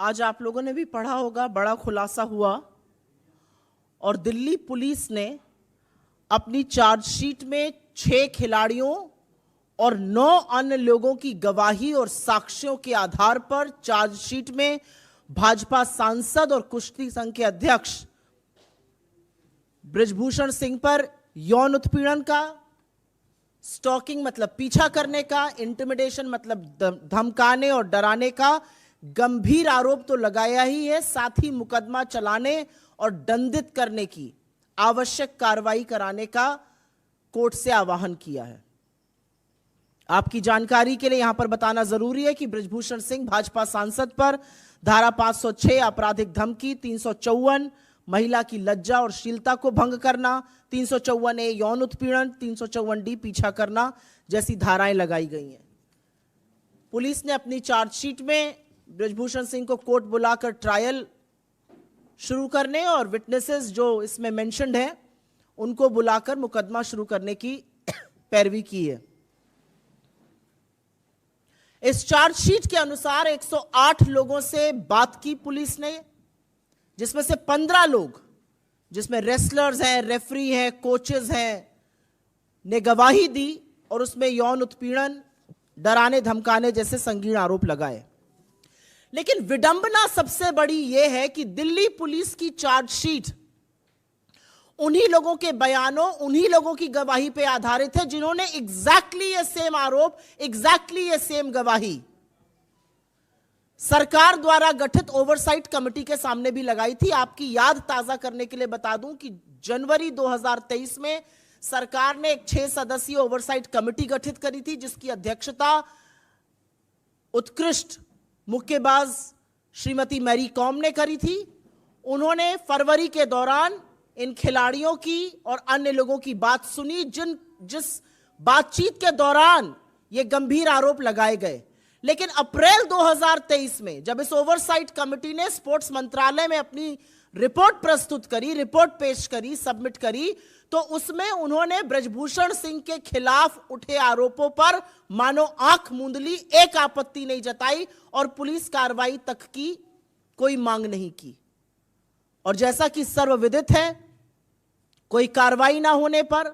आज आप लोगों ने भी पढ़ा होगा, बड़ा खुलासा हुआ और दिल्ली पुलिस ने अपनी चार्जशीट में 6 खिलाड़ियों और 9 अन्य लोगों की गवाही और साक्ष्यों के आधार पर चार्जशीट में भाजपा सांसद और कुश्ती संघ के अध्यक्ष बृजभूषण सिंह पर यौन उत्पीड़न का, स्टॉकिंग मतलब पीछा करने का, इंटिमिडेशन मतलब धमकाने और डराने का गंभीर आरोप तो लगाया ही है, साथ ही मुकदमा चलाने और दंडित करने की आवश्यक कार्रवाई कराने का कोर्ट से आह्वान किया है। आपकी जानकारी के लिए यहां पर बताना जरूरी है कि बृजभूषण सिंह भाजपा सांसद पर धारा 506 आपराधिक धमकी, 354 महिला की लज्जा और शीलता को भंग करना, 354A यौन उत्पीड़न, 354D पीछा करना जैसी धाराएं लगाई गई हैं। पुलिस ने अपनी चार्जशीट में बृजभूषण सिंह को कोर्ट बुलाकर ट्रायल शुरू करने और विटनेसेस जो इसमें मेंशन्ड हैं उनको बुलाकर मुकदमा शुरू करने की पैरवी की है। इस चार्जशीट के अनुसार 108 लोगों से बात की पुलिस ने, जिसमें से 15 लोग, जिसमें रेसलर्स हैं, रेफरी हैं, कोचेस हैं, ने गवाही दी और उसमें यौन उत्पीड़न, डराने धमकाने जैसे संगीन आरोप लगाए। लेकिन विडंबना सबसे बड़ी यह है कि दिल्ली पुलिस की चार्जशीट उन्हीं लोगों के बयानों, उन्हीं लोगों की गवाही पर आधारित है जिन्होंने एग्जैक्टली ये सेम आरोप, एग्जैक्टली ये सेम गवाही सरकार द्वारा गठित ओवरसाइट कमेटी के सामने भी लगाई थी। आपकी याद ताजा करने के लिए बता दूं कि जनवरी 2023 में सरकार ने एक 6 सदस्यीय ओवरसाइट कमेटी गठित करी थी, जिसकी अध्यक्षता उत्कृष्ट मुक्केबाज श्रीमती मैरी कॉम ने करी थी। उन्होंने फरवरी के दौरान इन खिलाड़ियों की और अन्य लोगों की बात सुनी, जिस बातचीत के दौरान ये गंभीर आरोप लगाए गए। लेकिन अप्रैल 2023 में जब इस ओवरसाइट कमेटी ने स्पोर्ट्स मंत्रालय में अपनी रिपोर्ट प्रस्तुत करी, रिपोर्ट पेश करी, सबमिट करी, तो उसमें उन्होंने बृजभूषण सिंह के खिलाफ उठे आरोपों पर मानो आंख मूंद ली, एक आपत्ति नहीं जताई और पुलिस कार्रवाई तक की कोई मांग नहीं की। और जैसा कि सर्वविदित है, कोई कार्रवाई ना होने पर,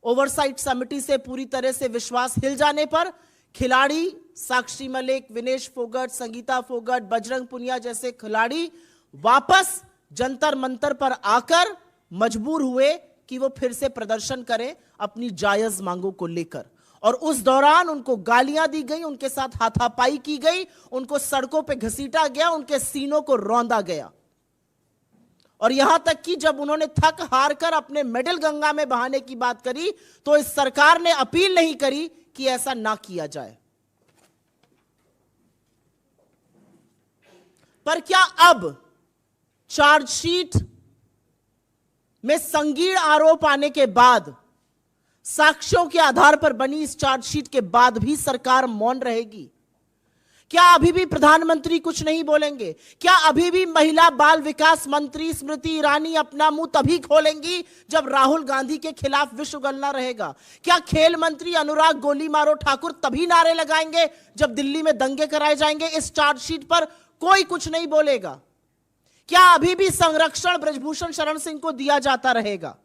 ओवरसाइट समिति से पूरी तरह से विश्वास हिल जाने पर खिलाड़ी साक्षी मलिक, विनेश फोगट, संगीता फोगट, बजरंग पुनिया जैसे खिलाड़ी वापस जंतर मंतर पर आकर मजबूर हुए कि वो फिर से प्रदर्शन करें अपनी जायज मांगों को लेकर। और उस दौरान उनको गालियां दी गई, उनके साथ हाथापाई की गई, उनको सड़कों पे घसीटा गया, उनके सीनों को रौंदा गया। और यहां तक कि जब उन्होंने थक हार कर अपने मेडल गंगा में बहाने की बात करी तो इस सरकार ने अपील नहीं करी कि ऐसा ना किया जाए। पर क्या अब चार्जशीट में संगीन आरोप आने के बाद, साक्ष्यों के आधार पर बनी इस चार्जशीट के बाद भी सरकार मौन रहेगी? क्या अभी भी प्रधानमंत्री कुछ नहीं बोलेंगे? क्या अभी भी महिला बाल विकास मंत्री स्मृति ईरानी अपना मुंह तभी खोलेंगी जब राहुल गांधी के खिलाफ विश्व गलना रहेगा? क्या खेल मंत्री अनुराग गोली मारो ठाकुर तभी नारे लगाएंगे जब दिल्ली में दंगे कराए जाएंगे? इस चार्जशीट पर कोई कुछ नहीं बोलेगा। क्या अभी भी संरक्षण बृजभूषण शरण सिंह को दिया जाता रहेगा?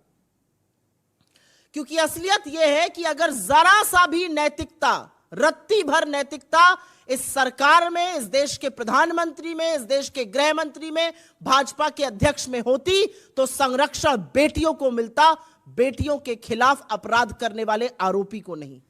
क्योंकि असलियत यह है कि अगर जरा सा भी नैतिकता, रत्ती भर नैतिकता इस सरकार में, इस देश के प्रधानमंत्री में, इस देश के गृह मंत्री में, भाजपा के अध्यक्ष में होती तो संरक्षण बेटियों को मिलता, बेटियों के खिलाफ अपराध करने वाले आरोपी को नहीं।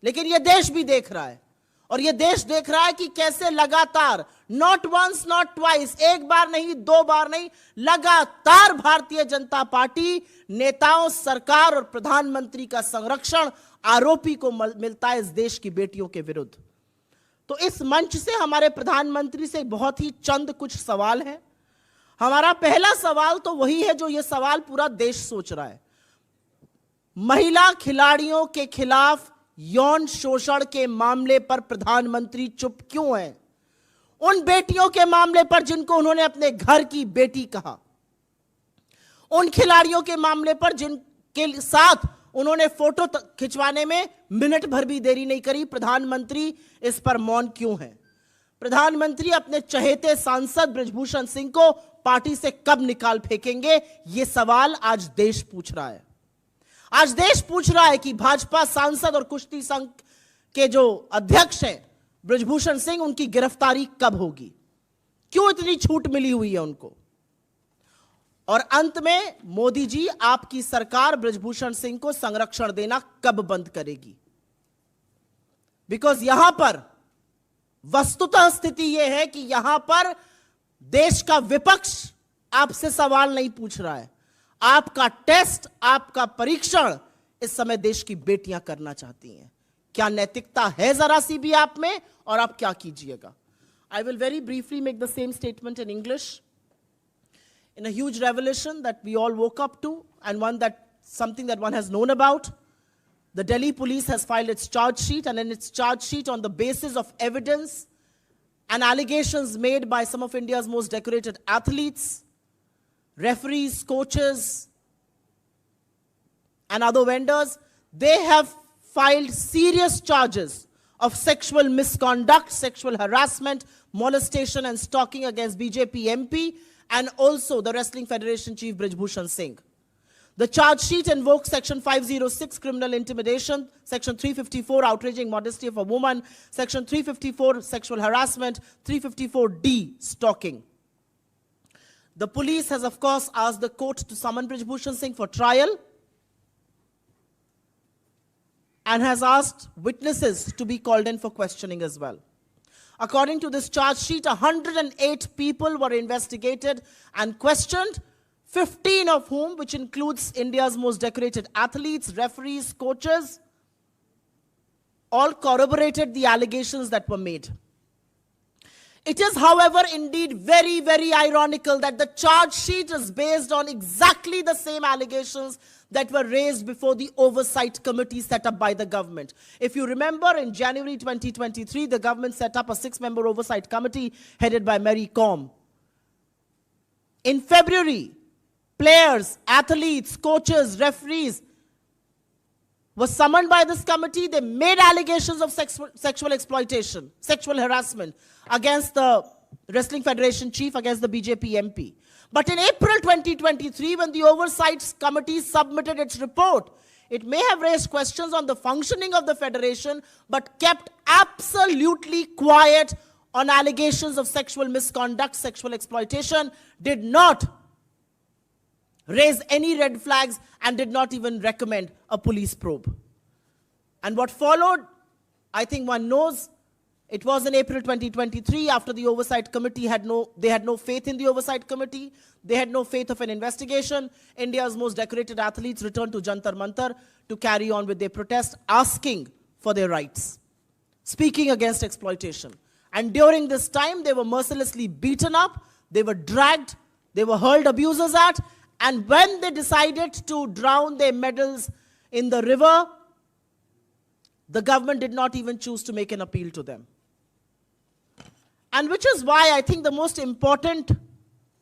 लेकिन यह देश भी देख रहा है और यह देश देख रहा है कि कैसे लगातार, नॉट वंस नॉट ट्वाइस, एक बार नहीं, 2 बार नहीं, लगातार भारतीय जनता पार्टी नेताओं, सरकार और प्रधानमंत्री का संरक्षण आरोपी को मिलता है इस देश की बेटियों के विरुद्ध। तो इस मंच से हमारे प्रधानमंत्री से बहुत ही चंद कुछ सवाल हैं। हमारा पहला सवाल तो वही है जो यह सवाल पूरा देश सोच रहा है। महिला खिलाड़ियों के खिलाफ यौन शोषण के मामले पर प्रधानमंत्री चुप क्यों हैं? उन बेटियों के मामले पर जिनको उन्होंने अपने घर की बेटी कहा, उन खिलाड़ियों के मामले पर जिनके साथ उन्होंने फोटो खिंचवाने में मिनट भर भी देरी नहीं करी, प्रधानमंत्री इस पर मौन क्यों है? प्रधानमंत्री अपने चहेते सांसद ब्रजभूषण सिंह को पार्टी से कब निकाल फेंकेंगे, यह सवाल आज देश पूछ रहा है। आज देश पूछ रहा है कि भाजपा सांसद और कुश्ती संघ के जो अध्यक्ष हैं ब्रजभूषण सिंह, उनकी गिरफ्तारी कब होगी, क्यों इतनी छूट मिली हुई है उनको। और अंत में मोदी जी, आपकी सरकार ब्रजभूषण सिंह को संरक्षण देना कब बंद करेगी। बिकॉज यहां पर वस्तुतः स्थिति यह है कि यहां पर देश का विपक्ष आपसे सवाल नहीं पूछ रहा है, आपका टेस्ट, आपका परीक्षण इस समय देश की बेटियां करना चाहती हैं। क्या नैतिकता है जरा सी भी आप में, और आप क्या कीजिएगा। I will very briefly make the same statement in English. In a huge revelation that we all woke up to, and something that one has known about, the Delhi police has filed its charge sheet, and in its charge sheet, on the basis of evidence and allegations made by some of India's most decorated athletes, referees, coaches, and other vendors, they have filed serious charges of sexual misconduct, sexual harassment, molestation, and stalking against BJP MP and also the Wrestling Federation Chief Brajbhushan Singh. The charge sheet invokes Section 506, criminal intimidation, Section 354, outraging modesty of a woman, Section 354, sexual harassment, 354D, stalking. The police has, of course, asked the court to summon Brajbhushan Singh for trial and has asked witnesses to be called in for questioning as well. According to this charge sheet, 108 people were investigated and questioned, 15 of whom, which includes India's most decorated athletes, referees, coaches, all corroborated the allegations that were made. It is, however, indeed very, very ironical that the charge sheet is based on exactly the same allegations that were raised before the oversight committee set up by the government. If you remember, in January 2023, the government set up a 6-member oversight committee headed by Mary Kom. In February, players, athletes, coaches, referees were summoned by this committee. They made allegations of sexual exploitation, sexual harassment against the Wrestling Federation chief, against the BJP MP. But in April 2023, when the Oversight Committee submitted its report, it may have raised questions on the functioning of the federation, but kept absolutely quiet on allegations of sexual misconduct, sexual exploitation, did not raise any red flags, and did not even recommend a police probe. And what followed, I think one knows. It was in April 2023, after the Oversight Committee had no faith in the Oversight Committee. They had no faith of an investigation. India's most decorated athletes returned to Jantar Mantar to carry on with their protest, asking for their rights, speaking against exploitation. And during this time, they were mercilessly beaten up, they were dragged, they were hurled abusers at, and when they decided to drown their medals in the river, the government did not even choose to make an appeal to them. And which is why I think the most important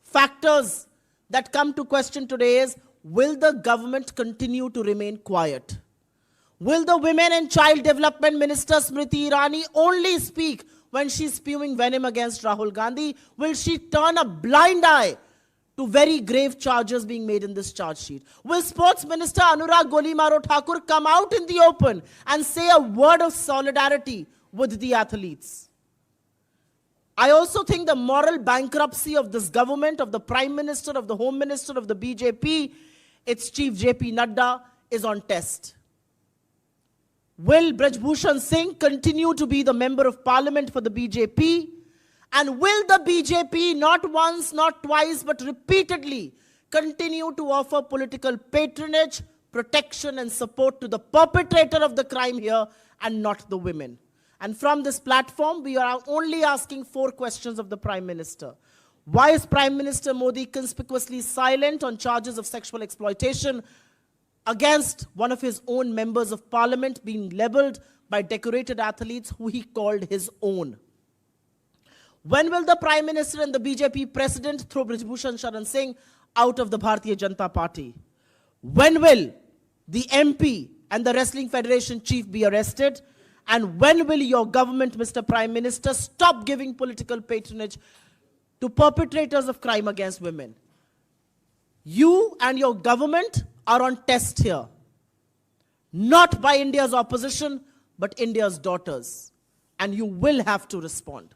factors that come to question today is, will the government continue to remain quiet? Will the Women and Child Development Minister Smriti Irani only speak when she's spewing venom against Rahul Gandhi? Will she turn a blind eye to very grave charges being made in this charge sheet? Will Sports Minister Anurag Golimaro Thakur come out in the open and say a word of solidarity with the athletes? I also think the moral bankruptcy of this government, of the Prime Minister, of the Home Minister, of the BJP, its Chief JP Nadda, is on test. Will Brajbhushan Singh continue to be the Member of Parliament for the BJP? And will the BJP not once, not twice, but repeatedly continue to offer political patronage, protection, and support to the perpetrator of the crime here and not the women? And from this platform, we are only asking 4 questions of the Prime Minister. Why is Prime Minister Modi conspicuously silent on charges of sexual exploitation against one of his own members of parliament being labeled by decorated athletes who he called his own? When will the Prime Minister and the BJP President throw Brajbhushan Sharan Singh out of the Bharatiya Janata Party? When will the MP and the Wrestling Federation Chief be arrested? And when will your government, Mr. Prime Minister, stop giving political patronage to perpetrators of crime against women? You and your government are on test here. Not by India's opposition, but India's daughters. And you will have to respond.